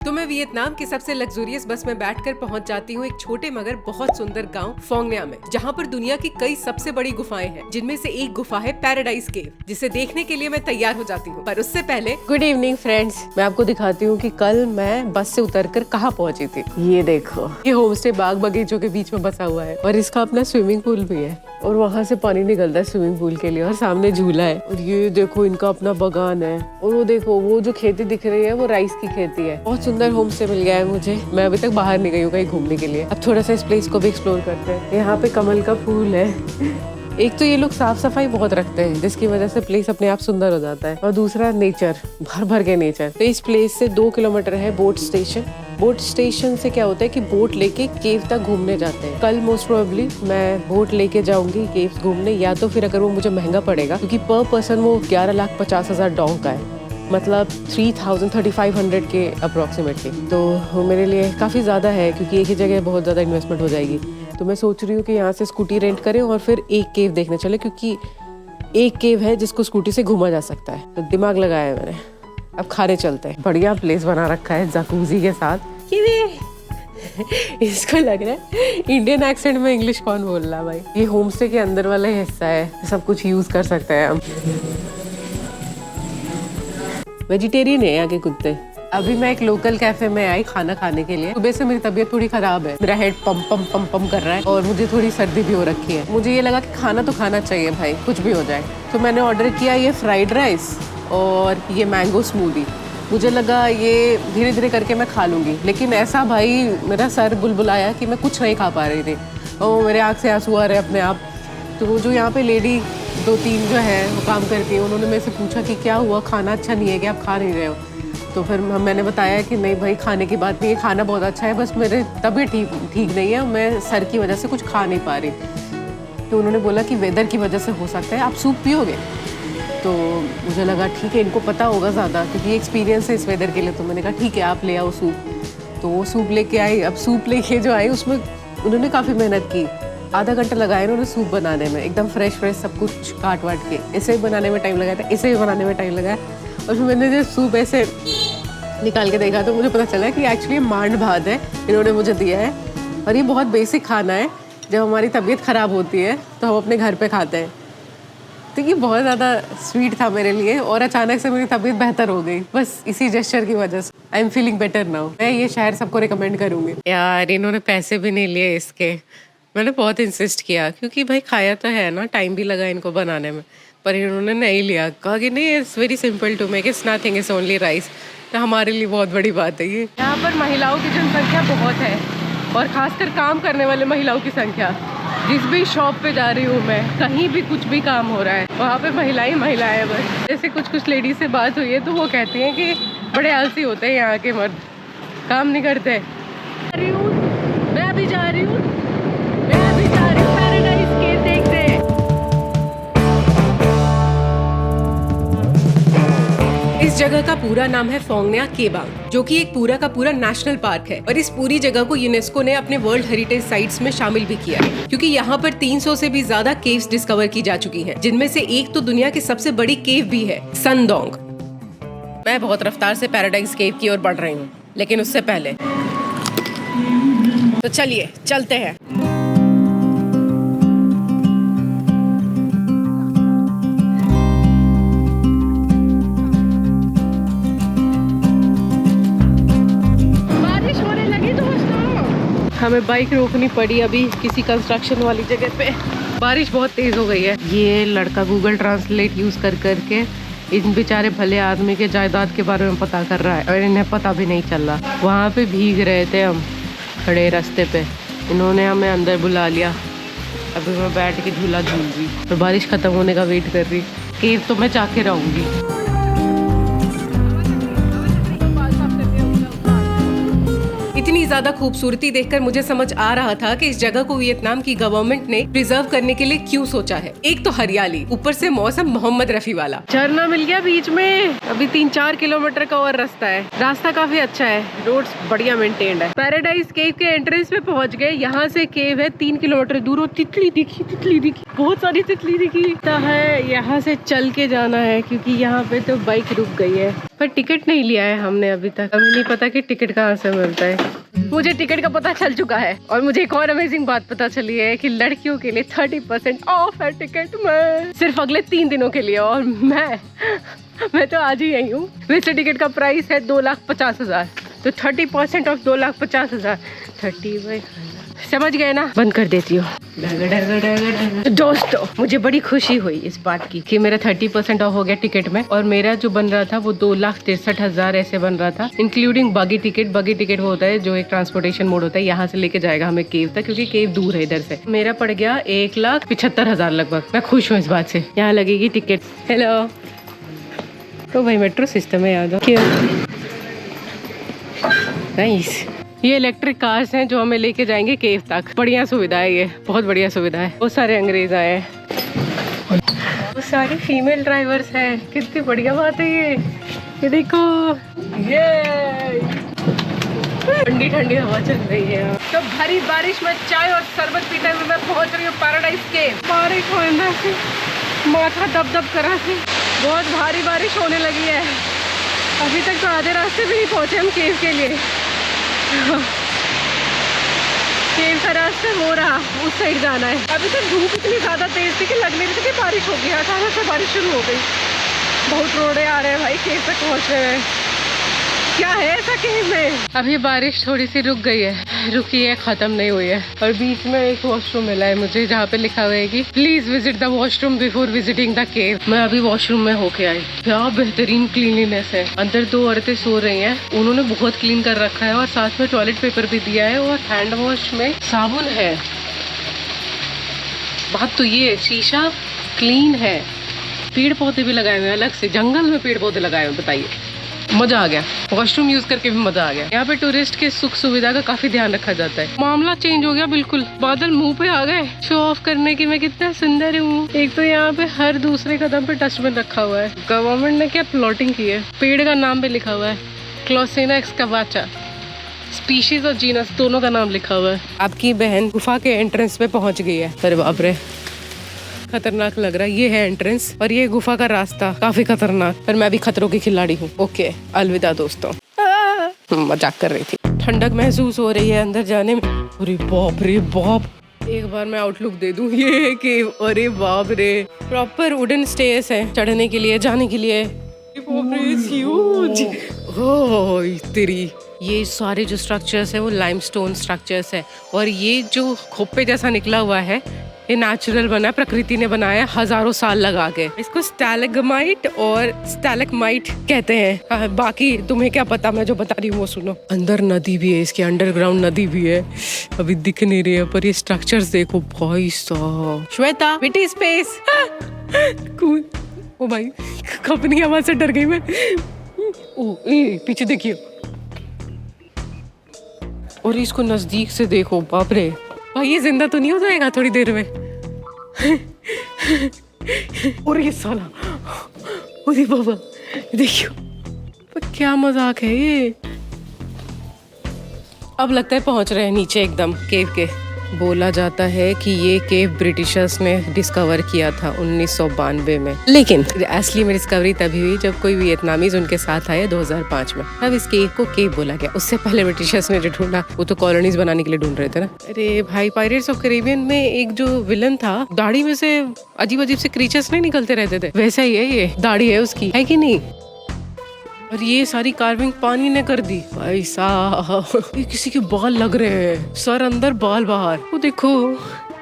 तो मैं वियतनाम की सबसे लग्जूरियस बस में बैठकर पहुंच जाती हूँ एक छोटे मगर बहुत सुंदर गांव फोंग nha में, जहाँ पर दुनिया की कई सबसे बड़ी गुफाएं हैं, जिनमें से एक गुफा है पैराडाइज केव, जिसे देखने के लिए मैं तैयार हो जाती हूँ। पर उससे पहले गुड इवनिंग फ्रेंड्स, मैं आपको दिखाती हूँ कि कल मैं बस से उतरकर कहाँ पहुँची थी। ये देखो, ये होम स्टे बाग बगीचों के बीच में बसा हुआ है और इसका अपना स्विमिंग पूल भी है और वहाँ से पानी निकलता है स्विमिंग पूल के लिए और सामने झूला है। और ये देखो, इनका अपना बागान है और वो देखो, वो जो खेती दिख रही है वो राइस की खेती है। बहुत सुंदर होम स्टे मिल गया है मुझे। मैं अभी तक बाहर नहीं गई हूँ कहीं घूमने के लिए। अब थोड़ा सा इस प्लेस को भी एक्सप्लोर करते हैं। यहाँ पे कमल का फूल है। एक तो ये लोग साफ सफाई बहुत रखते हैं, जिसकी वजह से प्लेस अपने आप सुंदर हो जाता है, और दूसरा नेचर, भर भर के नेचर। तो इस प्लेस से 2 किलोमीटर है बोट स्टेशन। बोट स्टेशन से क्या होता है कि बोट लेके केव तक घूमने जाते हैं। कल मोस्ट प्रोबेबली मैं बोट लेके जाऊंगी केव घूमने, या तो फिर अगर वो मुझे महंगा पड़ेगा, क्योंकि पर पर्सन वो 11,50,000 डॉलर का है, मतलब 3,500 के अप्रोक्सीमेटली। तो वो मेरे लिए काफ़ी ज़्यादा है, क्योंकि एक ही जगह बहुत ज़्यादा इन्वेस्टमेंट हो जाएगी। तो मैं सोच रही हूँ कि यहाँ से स्कूटी रेंट करें और फिर एक केव देखने चले, क्योंकि एक केव है जिसको स्कूटी से घूमा जा सकता है। तो दिमाग लगाया है मैंने। अब खाने चलते हैं। बढ़िया प्लेस बना रखा है जकूजी के साथ। इसको लग रहा है इंडियन एक्सेंट में इंग्लिश कौन बोल रहा है भाई। ये होम स्टे के अंदर वाला हिस्सा है, सब कुछ यूज कर सकते हैं हम। वेजिटेरियन है यहाँ के कुत्ते। अभी मैं एक लोकल कैफे में आई खाना खाने के लिए। सुबह से मेरी तबीयत थोड़ी खराब है, मेरा हेड पम पम पम पम कर रहा है और मुझे थोड़ी सर्दी भी हो रखी है। मुझे ये लगा कि खाना तो खाना चाहिए भाई, कुछ भी हो जाए। तो मैंने ऑर्डर किया ये फ्राइड राइस और ये मैंगो स्मूदी। मुझे लगा ये धीरे धीरे करके मैं खा लूँगी, लेकिन ऐसा भाई मेरा सर बुलबुलाया कि मैं कुछ नहीं खा पा रही थी और मेरे आँख से आंसू आ रहे अपने आप। तो वो जो यहाँ पे लेडी 2-3 जो है वो काम करती है, उन्होंने मेरे से पूछा कि क्या हुआ, खाना अच्छा नहीं है कि आप खा नहीं रहे हो। तो फिर मैंने बताया कि नहीं भाई, खाने की बात नहीं है, खाना बहुत अच्छा है, बस मेरे तबीयत ठीक नहीं है, मैं सर की वजह से कुछ खा नहीं पा रही। तो उन्होंने बोला कि वेदर की वजह से हो सकता है, आप सूप पियोगे? तो मुझे लगा ठीक है, इनको पता होगा ज़्यादा, क्योंकि एक्सपीरियंस है इस वेदर के लिए। तो मैंने कहा ठीक है, आप ले आओ सूप। तो वो सूप लेके आई। अब सूप लेके जो आई उसमें उन्होंने काफ़ी मेहनत की। आधा घंटा लगाया उन्होंने सूप बनाने में, एकदम फ्रेश सब कुछ काट वाट के। इसे भी बनाने में टाइम लगाया था, इसे भी बनाने में टाइम लगाया। और फिर मैंने जो सूप ऐसे निकाल के देखा तो मुझे पता चला कि एक्चुअली मांड भात है, इन्होंने मुझे दिया है। और ये बहुत बेसिक खाना है, जब हमारी तबीयत ख़राब होती है तो हम अपने घर पे खाते हैं। तो ये बहुत ज़्यादा स्वीट था मेरे लिए और अचानक से मेरी तबीयत बेहतर हो गई, बस इसी जेस्चर की वजह से। I am feeling better now. मैं ये शहर सबको रिकमेंड करूँगी। यार इन्होंने पैसे भी नहीं लिए इसके। मैंने बहुत इंसिस्ट किया, क्योंकि भाई खाया तो है ना, टाइम भी लगा इनको बनाने में, पर इन्होंने नहीं लिया। कहा कि नहीं, it's very simple to make, it's nothing, it's only rice. तो हमारे लिए बहुत बड़ी बात है ये। यहाँ पर महिलाओं की जनसंख्या बहुत है, और खासकर काम करने वाले महिलाओं की संख्या। जिस भी शॉप पे जा रही हूँ मैं, कहीं भी कुछ भी काम हो रहा है, वहाँ पे महिलाएं महिलाएं बस। जैसे कुछ लेडीज से बात हुई है तो वो कहती हैं कि बड़े आलसी होते हैं यहाँ के मर्द, काम नहीं करते। मैं अभी जा रही हूँ पैराडाइज केव देखते। इस जगह का पूरा नाम है फोंग nha केबांग, जो कि एक पूरा का पूरा नेशनल पार्क है। और इस पूरी जगह को यूनेस्को ने अपने वर्ल्ड हेरिटेज साइट्स में शामिल भी किया है, क्योंकि यहाँ पर 300 से भी ज्यादा केव्स डिस्कवर की जा चुकी हैं, जिनमें से एक तो दुनिया की सबसे बड़ी केव भी है, सन डोंग। मैं बहुत रफ्तार से पैराडाइज केव की ओर बढ़ रही हूँ, लेकिन उससे पहले तो चलिए चलते हैं। हमें बाइक रोकनी पड़ी अभी किसी कंस्ट्रक्शन वाली जगह पे। बारिश बहुत तेज हो गई है। ये लड़का गूगल ट्रांसलेट यूज कर करके इन बेचारे भले आदमी के जायदाद के बारे में पता कर रहा है, और इन्हें पता भी नहीं चल रहा। वहाँ पे भीग रहे थे हम खड़े रास्ते पे, इन्होंने हमें अंदर बुला लिया। अभी मैं बैठ के झूला झूल रही और बारिश खत्म होने का वेट कर रही। केव तो मैं जाके रहूंगी। इतनी ज्यादा खूबसूरती देखकर मुझे समझ आ रहा था कि इस जगह को वियतनाम की गवर्नमेंट ने प्रिजर्व करने के लिए क्यों सोचा है। एक तो हरियाली, ऊपर से मौसम मोहम्मद रफी वाला। झरना मिल गया बीच में। अभी 3-4 किलोमीटर का और रास्ता है। रास्ता काफी अच्छा है, रोड्स बढ़िया मेंटेन्ड है। पैराडाइज केव के एंट्रेंस पे पहुंच गए। यहाँ से केव है 3 किलोमीटर दूर। और तितली दिखी, बहुत सारी तितली दिखी है। यहाँ से चल के जाना है क्योंकि यहाँ पे तो बाइक रुक गई है, पर टिकट नहीं लिया है हमने अभी तक। हमें नहीं पता कि टिकट कहाँ से मिलता है। मुझे टिकट का पता चल चुका है और मुझे एक और अमेजिंग बात पता चली है कि लड़कियों के लिए 30% ऑफ है टिकट में, सिर्फ अगले 3 दिनों के लिए। और मैं तो आज ही आई हूँ। वैसे टिकट का प्राइस है 2,50,000, तो 30% ऑफ 2,50,000। 30 समझ गए ना? बंद कर देती हूँ। दोस्तों, मुझे बड़ी खुशी हुई इस बात की कि मेरा 30% ऑफ हो गया टिकट में। और मेरा जो बन रहा था वो 2,63,000 ऐसे बन रहा था, इंक्लूडिंग बगी टिकट। बगी टिकट वो होता है जो एक ट्रांसपोर्टेशन मोड होता है, यहाँ से लेके जाएगा हमें केव तक, क्योंकि केव दूर है इधर से। मेरा पड़ गया 1,75,000 लगभग। मैं खुश हूँ इस बात से। यहाँ लगेगी टिकट। हेलो, तो भाई मेट्रो सिस्टम है याद हो क्यों? नाइस। ये इलेक्ट्रिक कार्स हैं जो हमें लेके जाएंगे केव तक। बढ़िया सुविधा है, ये बहुत बढ़िया सुविधा है। बहुत सारे अंग्रेज आए हैं, बहुत सारे फीमेल ड्राइवर्स हैं। कितनी बढ़िया बात है ये देखो, ये ठंडी ठंडी हवा चल रही है। तो भरी बारिश में चाय और शरबत पीते हुए मैं पहुंच रही हूँ पैराडाइज केव। बारिश होने से माथा दब कर रहा है, बहुत भारी बारिश होने लगी है। अभी तक तो आधे रास्ते भी नहीं पहुंचे हम केव के लिए। केव का रास्ता हो रहा, उस साइड जाना है। अभी तक धूप इतनी ज्यादा तेज थी कि लगने लगी कि बारिश हो गई। अचानक से बारिश शुरू हो गई। बहुत रोड़े आ रहे हैं भाई केव तक पहुंच रहे हैं। क्या है ऐसा केव में? अभी बारिश थोड़ी सी रुक गई है, रुकी है, खत्म नहीं हुई है। और बीच में एक वॉशरूम मिला है मुझे, जहाँ पे लिखा हुआ है कि please visit the washroom before visiting the cave. मैं अभी वॉशरूम में होके आई। क्या बेहतरीन क्लीनिनेस है। अंदर 2 औरतें सो रही हैं, उन्होंने बहुत क्लीन कर रखा है। और साथ में टॉयलेट पेपर भी दिया है और हैंड वॉश में साबुन है। बात तो ये, शीशा क्लीन है। पेड़ पौधे भी लगाए हुए हैं अलग से, जंगल में पेड़ पौधे लगाए हुए। बताइए, मजा आ गया। वॉशरूम यूज करके भी मजा आ गया। यहाँ पे टूरिस्ट के सुख सुविधा का काफी ध्यान रखा जाता है। मामला चेंज हो गया बिल्कुल। बादल मुंह पे आ गए शो ऑफ करने की मैं कितना सुंदर हूँ। एक तो यहाँ पे हर दूसरे कदम पे डस्टबिन रखा हुआ है। गवर्नमेंट ने क्या प्लॉटिंग की है। पेड़ का नाम भी लिखा हुआ है, क्लोसेना एक्सकावाचा। स्पीशीज और जीनस दोनों का नाम लिखा हुआ है। आपकी बहन गुफा के एंट्रेंस पे पहुंच गई है। अरे बाप रे, खतरनाक लग रहा है। ये है एंट्रेंस और ये गुफा का रास्ता काफी खतरनाक। पर मैं भी खतरों की खिलाड़ी हूँ। ओके, अलविदा दोस्तों। मजाक कर रही थी। ठंडक महसूस हो रही है अंदर जाने में। अरे बाप रे बाप, एक बार मैं आउटलुक दे दूं। ये केव, अरे बाप रे, प्रॉपर वुडन स्टेयर्स हैं चढ़ने के लिए, जाने के लिए। तेरी ये सारे जो स्ट्रक्चर्स है वो लाइमस्टोन स्ट्रक्चर्स है। और ये जो खोपे जैसा निकला हुआ है ये नेचुरल बना, प्रकृति ने बनाया हजारों साल लगा के। इसको स्टैलेगमाइट और स्टैलेगमाइट कहते हैं। बाकी तुम्हें क्या पता, मैं जो बता रही हूँ वो सुनो। अंदर नदी भी है, इसके अंडरग्राउंड नदी भी है, अभी दिख नहीं रही है। पर ये स्ट्रक्चर्स देखो भाई साहब। श्वेता, बेटी स्पेस। ओ भाई, अपनी आवाज से डर गई मैं। ओ पीछे देखिए, और इसको नजदीक से देखो। बाप रे भाई, ये जिंदा तो नहीं हो जाएगा थोड़ी देर में? और ये साला, अरे बाबा देखियो, पर क्या मजाक है ये। अब लगता है पहुंच रहे हैं नीचे एकदम केव के। बोला जाता है कि ये केव ब्रिटिशर्स ने डिस्कवर किया था 1992 में, लेकिन असली में डिस्कवरी तभी हुई जब कोई वियतनामीज उनके साथ आए 2005 में। अब इस केव को केव बोला गया। उससे पहले ब्रिटिशर्स ने जो ढूंढा वो तो कॉलोनीज बनाने के लिए ढूंढ रहे थे ना। अरे भाई, पायरेट्स ऑफ कैरिबियन में एक जो विलन था, दाढ़ी में से अजीब अजीब से क्रीचर्स नहीं निकलते रहते थे, वैसा ही है ये। दाढ़ी है उसकी, है कि नहीं? और ये सारी कार्विंग पानी ने कर दी भाई साहब। ये किसी के बाल लग रहे हैं, सर अंदर बाल बाहर। वो देखो,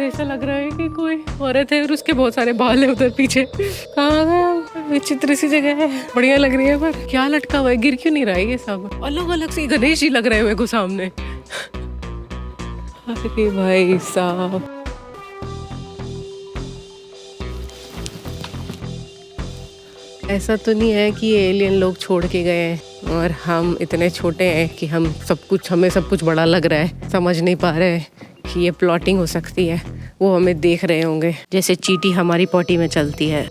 ऐसा लग रहा है कि कोई औरत है और उसके बहुत सारे बाल है उधर पीछे। कहाँ गया? विचित्र सी जगह है, बढ़िया लग रही है पर क्या लटका हुआ है, गिर क्यों नहीं रहा है? ये सब अलग अलग से गणेश जी लग रहे हुए को सामने। अरे भाई साहब, ऐसा तो नहीं है कि ये एलियन लोग छोड़ के गए हैं। और हम इतने छोटे हैं कि हमें सब कुछ बड़ा लग रहा है, समझ नहीं पा रहे हैं कि ये प्लॉटिंग हो सकती है। वो हमें देख रहे होंगे जैसे चींटी हमारी पॉटी में चलती है।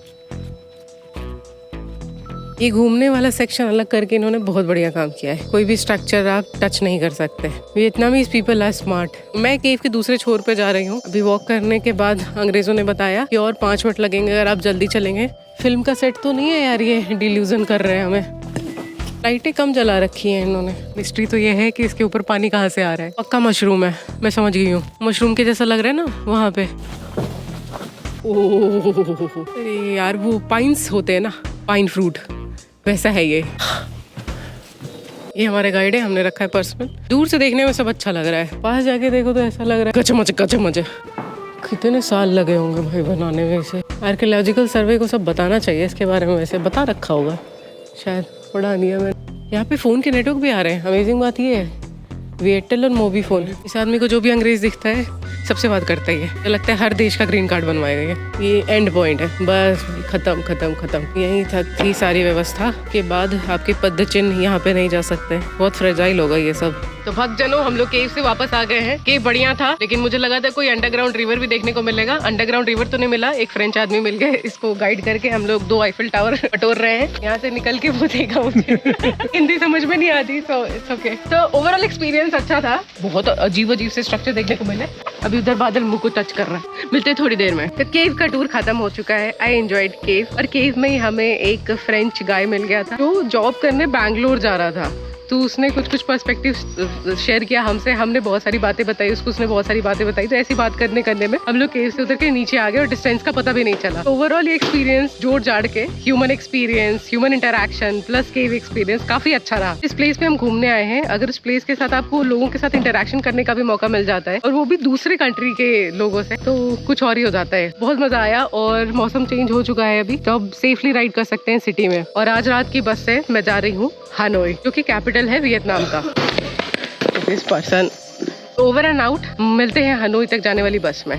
ये घूमने वाला सेक्शन अलग करके इन्होंने बहुत बढ़िया काम किया है। कोई भी स्ट्रक्चर आप टच नहीं कर सकते। Vietnamese people are smart. मैं केव के दूसरे छोर पे जा रही हूँ। अभी वॉक करने के बाद अंग्रेजों ने बताया कि और 5 मिनट लगेंगे अगर आप जल्दी चलेंगे। फिल्म का सेट तो नहीं है यार, ये डिल्यूजन कर रहे हैं हमें। लाइटें कम जला रखी हैं इन्होंने। मिस्ट्री तो ये है कि इसके ऊपर पानी कहाँ से आ रहा है। पक्का मशरूम है, मैं समझ गई हूँ। मशरूम के जैसा लग रहा है ना वहाँ पे। ओह अरे यार, वो पाइन्स होते हैं ना, पाइन फ्रूट, वैसा है ये हमारे गाइड है, हमने रखा है पर्स में। दूर से देखने में सब अच्छा लग रहा है, पास जाके देखो तो ऐसा लग रहा है गचमच। कितने साल लगे होंगे भाई बनाने में इसे। आर्कियोलॉजिकल सर्वे को सब बताना चाहिए इसके बारे में, वैसे बता रखा होगा शायद, पढ़ा नहीं है मैंने। यहाँ पे फ़ोन के नेटवर्क भी आ रहे हैं। अमेजिंग बात ये है, एयरटेल और मोबी फ़ोन। इस आदमी को जो भी अंग्रेज दिखता है सबसे बात करता ही है। तो लगता है हर देश का ग्रीन कार्ड बनवाएगा ये एंड पॉइंट है, बस खत्म। यहीं तक थी सारी व्यवस्था के बाद आपके पद चिन्ह यहाँ पे नहीं जा सकते। बहुत फ्रेजाइल होगा ये सब। तो भक्तजनों, हम लोग केव से वापस आ गए हैं। केव बढ़िया था, लेकिन मुझे लगा था कोई अंडरग्राउंड रिवर भी देखने को मिलेगा। अंडरग्राउंड रिवर तो नहीं मिला। एक फ्रेंच आदमी मिल गए, इसको गाइड करके हम लोग 2 आईफिल टावर बटोर रहे हैं। यहाँ से निकल के वो देखा मुझे हिंदी समझ में नहीं आती, तो इट्स ओके। तो ओवरऑल एक्सपीरियंस अच्छा था। बहुत अजीब से स्ट्रक्चर देखने को मिले। अभी उधर बादल मुंह को टच कर रहा है। मिलते हैं थोड़ी देर में। तो केव का टूर खत्म हो चुका है। आई एंजॉयड केव। और केव में ही हमें एक फ्रेंच गाय मिल गया था जो जॉब करने बैंगलोर जा रहा था। तो उसने कुछ पर्सपेक्टिव शेयर किया हमसे। हमने बहुत सारी बातें बताई उसको, उसने बहुत सारी बातें बताई। तो ऐसी बात करने में हम लोग केव से उतर के नीचे आ गए और डिस्टेंस का पता भी नहीं चला। ओवरऑल ये एक्सपीरियंस जोड़ जाड़ के human experience, human interaction plus केव एक्सपीरियंस काफी अच्छा रहा। इस प्लेस पे हम घूमने आए हैं। अगर उस प्लेस के साथ आपको लोगों के साथ इंटरैक्शन करने का भी मौका मिल जाता है, और वो भी दूसरे कंट्री के लोगों से, तो कुछ और ही हो जाता है। बहुत मजा आया। और मौसम चेंज हो चुका है अभी, तो अब सेफली राइड कर सकते हैं सिटी में। और आज रात की बस से मैं जा रही हूँ हानोई, जो कि कैपिटल है वियतनाम का। This person over and out. मिलते हैं हनोई तक जाने वाली बस में।